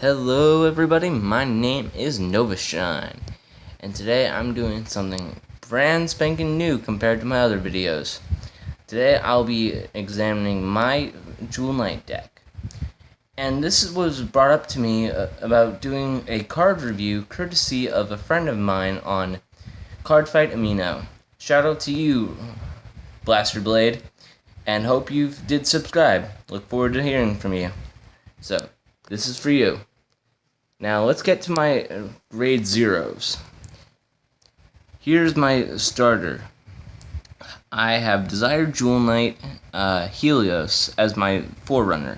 Hello everybody, my name is Novashine, and today I'm doing something brand spanking new compared to my other videos. Today I'll be examining my Jewel Knight deck, and this was brought up to me about doing a card review courtesy of a friend of mine on Cardfight Amino. Shout out to you, Blaster Blade, and hope you did subscribe. Look forward to hearing from you. So, this is for you. Now let's get to my grade zeros. Here's my starter. I have Desired Jewel Knight Helios as my forerunner.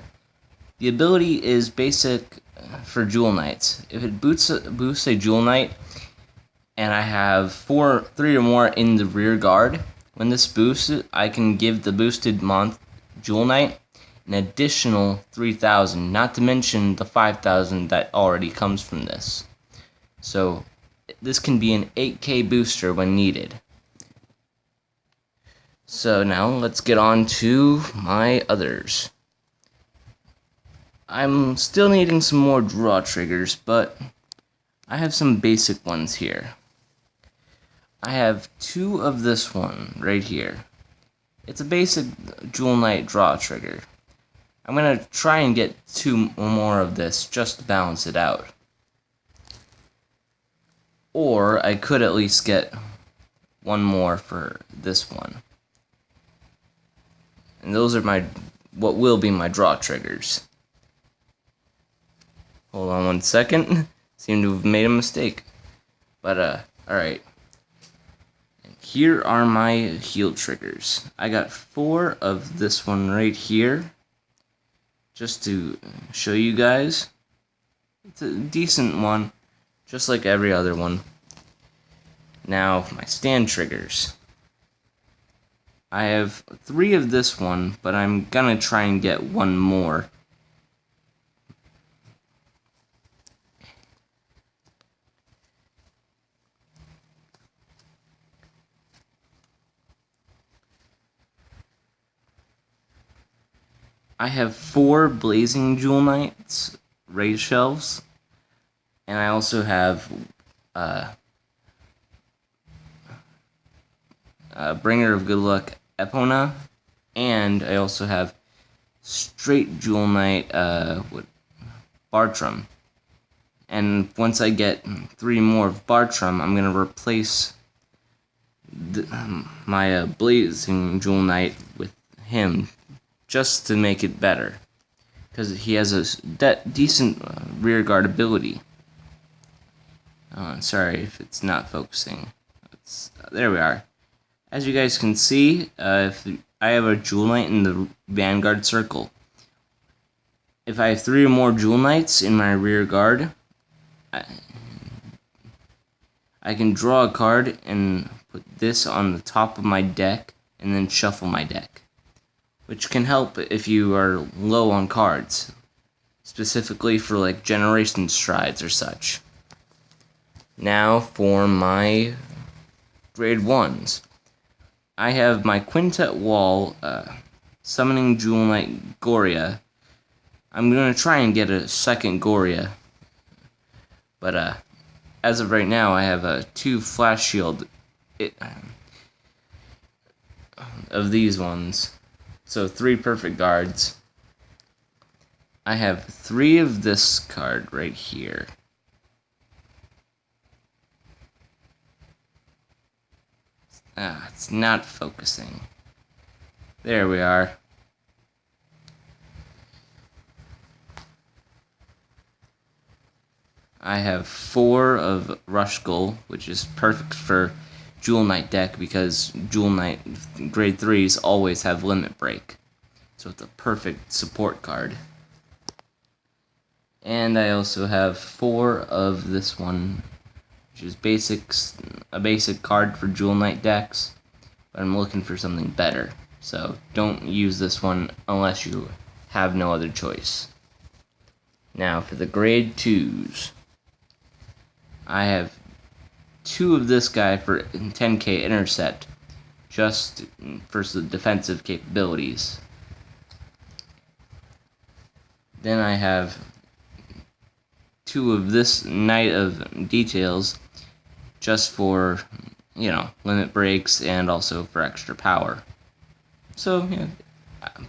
The ability is basic for Jewel Knights. If it boosts a Jewel Knight, and I have 3 or more in the rear guard, when this boosts, I can give the boosted Jewel Knight an additional 3,000, not to mention the 5,000 that already comes from this. So this can be an 8k booster when needed. So now let's get on to my others. I'm still needing some more draw triggers, but I have some basic ones here. I have 2 of this one right here. It's a basic Jewel Knight draw trigger. I'm going to try and get 2 more of this just to balance it out. Or I could at least get 1 more for this one. And those are what will be my draw triggers. Hold on 1 second. Seem to have made a mistake. But, alright. Here are my heal triggers. I got 4 of this one right here. Just to show you guys. It's a decent one, just like every other one. Now, my stand triggers. I have 3 of this one, but I'm gonna try and get 1 more. I have 4 Blazing Jewel Knights raid shelves, and I also have Bringer of Good Luck Epona, and I also have straight Jewel Knight Bartram. And once I get 3 more of Bartram, I'm gonna replace my Blazing Jewel Knight with him, just to make it better, because he has a decent rear guard ability. Sorry if it's not focusing. There we are. As you guys can see, if I have a Jewel Knight in the Vanguard circle. If I have 3 or more Jewel Knights in my rear guard, I can draw a card and put this on the top of my deck and then shuffle my deck, which can help if you are low on cards, specifically for like generation strides or such. Now for my grade 1s. I have my Quintet Wall Summoning Jewel Knight Goria. I'm going to try and get a second Goria, but as of right now I have 2 Flash Shield of these ones. So 3 perfect guards. I have 3 of this card right here. It's not focusing. There we are. I have 4 of Rush Gull, which is perfect for Jewel Knight deck, because Jewel Knight grade 3s always have limit break, so it's a perfect support card. And I also have 4 of this one, which is a basic card for Jewel Knight decks, but I'm looking for something better, so don't use this one unless you have no other choice. Now for the grade 2s. I have 2 of this guy for 10k intercept, just for the defensive capabilities. Then I have 2 of this Knight of Details just for, limit breaks and also for extra power. So, yeah,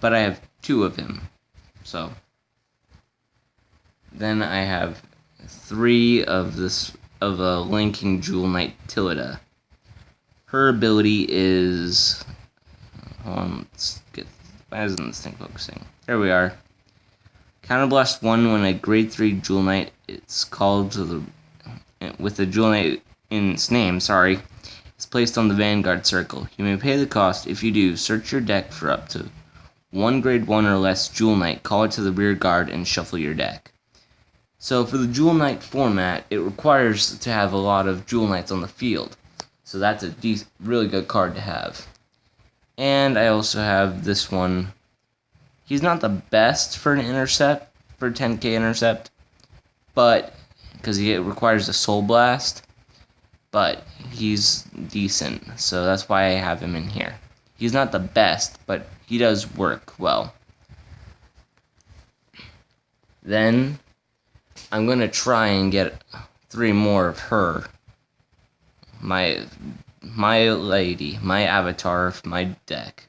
but I have 2 of him. So, then I have 3 of a Linking Jewel Knight Tilida. Her ability is, why isn't this thing focusing? There we are. Counterblast 1 when a grade 3 Jewel Knight is called to with the Jewel Knight in its name, is placed on the Vanguard circle. You may pay the cost. If you do, search your deck for up to 1 grade 1 or less Jewel Knight, call it to the rear guard, and shuffle your deck. So for the Jewel Knight format, it requires to have a lot of Jewel Knights on the field. So that's a really good card to have. And I also have this one. He's not the best for an intercept, for 10k intercept, but because it requires a Soul Blast, but he's decent, so that's why I have him in here. He's not the best, but he does work well. Then I'm gonna try and get 3 more of her. My lady, my avatar of my deck.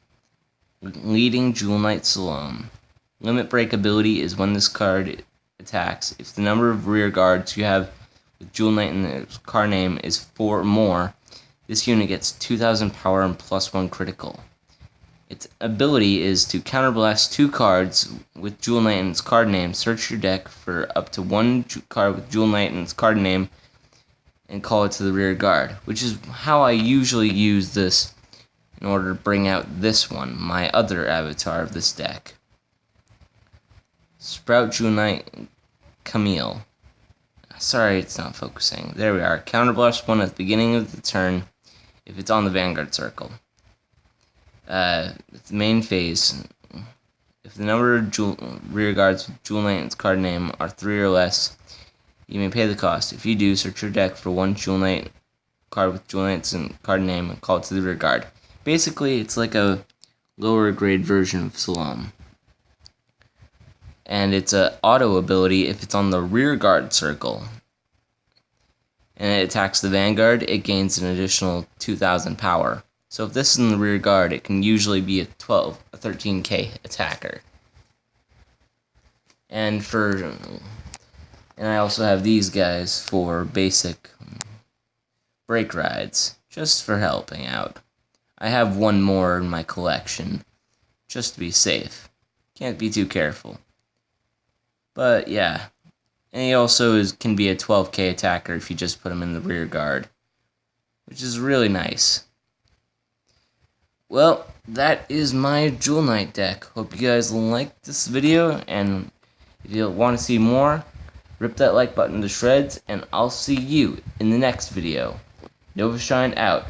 Leading Jewel Knight Salome. Limit break ability is when this card attacks. If the number of rear guards you have with Jewel Knight in the card name is 4 or more, this unit gets 2000 power and +1 critical. Its ability is to counterblast 2 cards with Jewel Knight in its card name. Search your deck for up to 1 card with Jewel Knight in its card name and call it to the rear guard, which is how I usually use this in order to bring out this one, my other avatar of this deck. Sprout Jewel Knight Camille. Sorry, it's not focusing. There we are. Counterblast 1 at the beginning of the turn if it's on the Vanguard circle. The main phase. If the number of rear guards with Jewel Knight in its card name are 3 or less, you may pay the cost. If you do, search your deck for 1 Jewel Knight card with Jewel Knight's in card name and call it to the rear guard. Basically, it's like a lower grade version of Salome. And it's an auto ability if it's on the rear guard circle. And it attacks the Vanguard, it gains an additional 2000 power. So if this is in the rear guard, it can usually be a 13k attacker. And I also have these guys for basic break rides, just for helping out. I have 1 more in my collection, just to be safe. Can't be too careful. But yeah, and he also can be a 12k attacker if you just put him in the rear guard, which is really nice. Well, that is my Jewel Knight deck. Hope you guys liked this video, and if you want to see more, rip that like button to shreds, and I'll see you in the next video. Novashine out.